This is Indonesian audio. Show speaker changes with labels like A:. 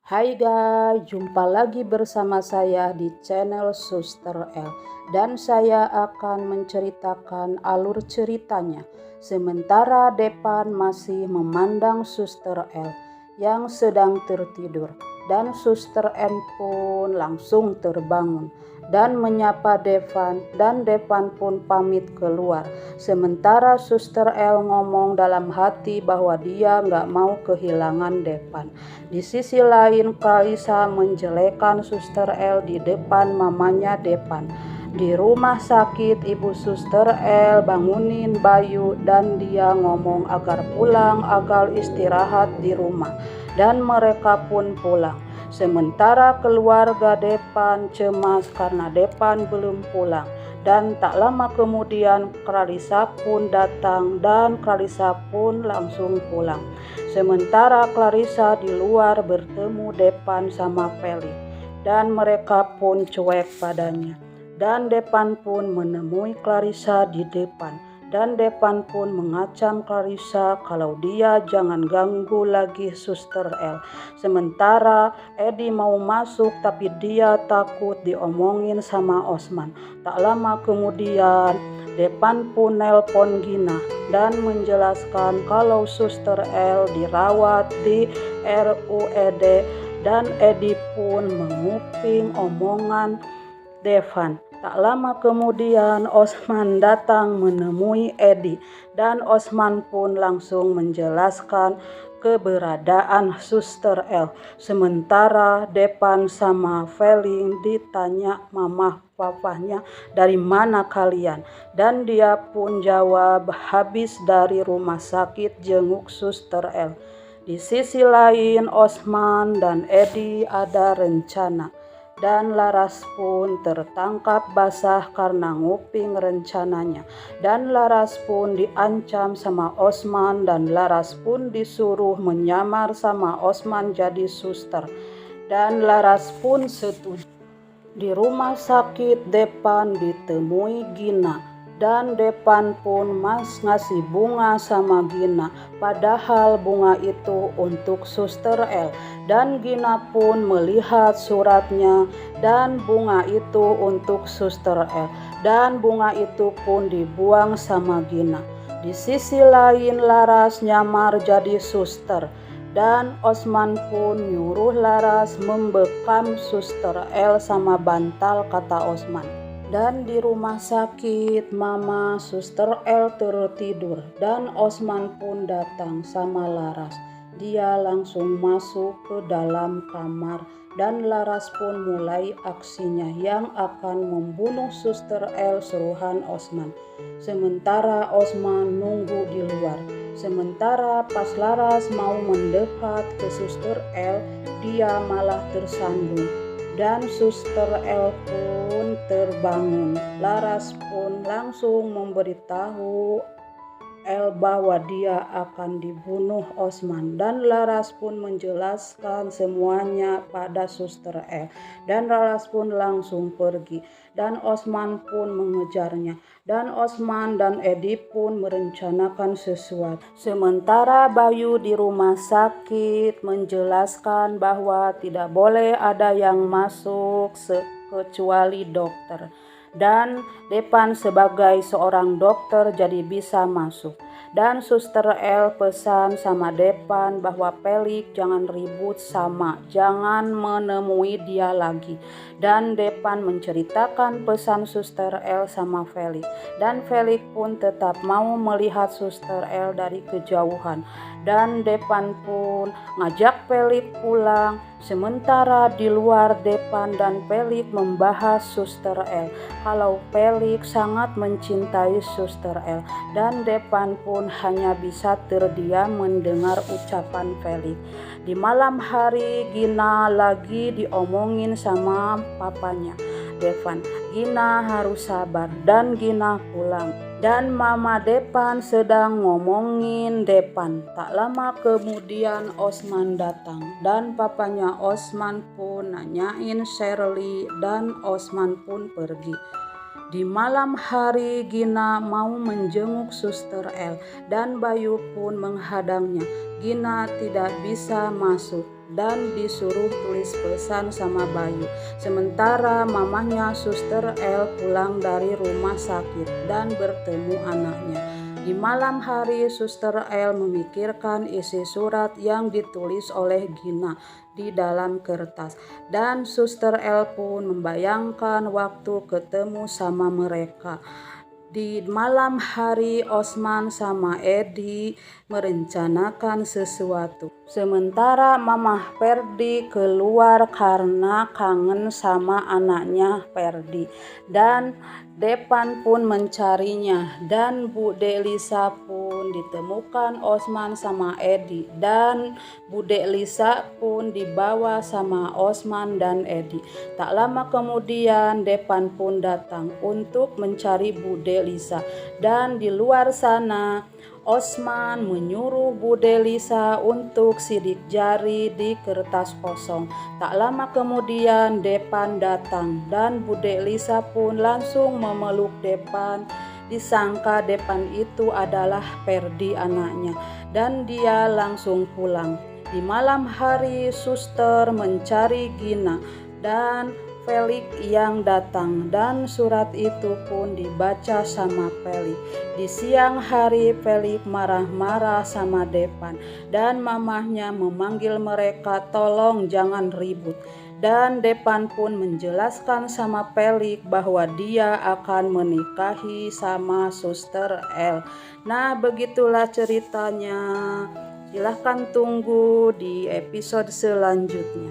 A: Hai guys, jumpa lagi bersama saya di channel Suster L dan saya akan menceritakan alur ceritanya. Sementara Depan masih memandang Suster L yang sedang tertidur dan Suster N pun langsung terbangun dan menyapa Devan dan Devan pun pamit keluar. Sementara Suster L ngomong dalam hati bahwa dia nggak mau kehilangan Devan. Di sisi lain Clarissa menjelekan Suster L di depan mamanya Devan. Di rumah sakit ibu Suster L bangunin Bayu dan dia ngomong agar pulang, agar istirahat di rumah. Dan mereka pun pulang. Sementara keluarga Depan cemas karena Depan belum pulang. Dan tak lama kemudian Clarissa pun datang dan Clarissa pun langsung pulang. Sementara Clarissa di luar bertemu Depan sama Felix dan mereka pun cuek padanya. Dan Depan pun menemui Clarissa di depan. Dan Depan pun mengacam Clarissa kalau dia jangan ganggu lagi Suster L. Sementara Edi mau masuk tapi dia takut diomongin sama Osman. Tak lama kemudian Depan pun nelpon Gina dan menjelaskan kalau Suster L dirawat di RUED dan Edi pun menguping omongan Devan. Tak lama kemudian Osman datang menemui Edi dan Osman pun langsung menjelaskan keberadaan Suster L. Sementara Depan sama Felix ditanya mama papanya dari mana kalian, dan dia pun jawab habis dari rumah sakit jenguk Suster L. Di sisi lain Osman dan Edi ada rencana. Dan Laras pun tertangkap basah karena nguping rencananya. Dan Laras pun diancam sama Osman dan Laras pun disuruh menyamar sama Osman jadi suster. Dan Laras pun setuju. Di rumah sakit Depan ditemui Gina. Dan Depan pun ngasih bunga sama Gina, padahal bunga itu untuk Suster L. Dan Gina pun melihat suratnya dan bunga itu untuk Suster L. Dan bunga itu pun dibuang sama Gina. Di sisi lain Laras nyamar jadi suster. Dan Osman pun nyuruh Laras membekam Suster L sama bantal, kata Osman. Dan di rumah sakit mama Suster L tertidur dan Osman pun datang sama Laras. Dia langsung masuk ke dalam kamar dan Laras pun mulai aksinya yang akan membunuh Suster L suruhan Osman. Sementara Osman nunggu di luar. Sementara pas Laras mau mendekat ke Suster L, dia malah tersandung. Dan Suster L pun terbangun. Laras pun langsung memberitahu L bahwa dia akan dibunuh Osman. Dan Laras pun menjelaskan semuanya pada Suster L. Dan Laras pun langsung pergi. Dan Osman pun mengejarnya. Dan Osman dan Edi pun merencanakan sesuatu. Sementara Bayu di rumah sakit menjelaskan bahwa tidak boleh ada yang masuk kecuali dokter. Dan Depan sebagai seorang dokter jadi bisa masuk. Dan Suster L pesan sama Depan bahwa Felix jangan ribut jangan menemui dia lagi. Dan Depan menceritakan pesan Suster L sama Felix. Dan Felix pun tetap mau melihat Suster L dari kejauhan. Dan Depan pun ngajak Felix pulang. Sementara di luar Depan dan Felix membahas Suster L. Kalau Felix sangat mencintai Suster L. Dan Depan pun hanya bisa terdiam mendengar ucapan Felix. Di malam hari Gina lagi diomongin sama papanya Devan. Gina harus sabar dan Gina pulang. Dan mama Depan sedang ngomongin Depan. Tak lama kemudian Osman datang dan papanya Osman pun nanyain Shirley dan Osman pun pergi. Di malam hari Gina mau menjenguk Suster L dan Bayu pun menghadangnya. Gina tidak bisa masuk dan disuruh tulis pesan sama Bayu. Sementara mamahnya Suster L pulang dari rumah sakit dan bertemu anaknya. Di malam hari, Suster L memikirkan isi surat yang ditulis oleh Gina di dalam kertas. Dan Suster L pun membayangkan waktu ketemu sama mereka. Di malam hari, Osman sama Edi merencanakan sesuatu. Sementara Mamah Ferdi keluar karena kangen sama anaknya Ferdi. Dan Depan pun mencarinya. Dan Bu Delisa pun ditemukan Osman sama Edi. Dan Bu Delisa pun dibawa sama Osman dan Edi. Tak lama kemudian Depan pun datang untuk mencari Bu Delisa. Dan di luar sana Osman menyuruh Bu Delisa untuk sidik jari di kertas kosong. Tak lama kemudian Depan datang dan Bu Delisa pun langsung memeluk Depan. Disangka Depan itu adalah Ferdi anaknya dan dia langsung pulang. Di malam hari, Suster mencari Gina dan Felix yang datang dan surat itu pun dibaca sama Felix. Di siang hari Felix marah-marah sama Depan dan mamahnya memanggil mereka tolong jangan ribut. Dan Depan pun menjelaskan sama Felix bahwa dia akan menikahi sama Suster L. Nah, begitulah ceritanya. Silahkan tunggu di episode selanjutnya.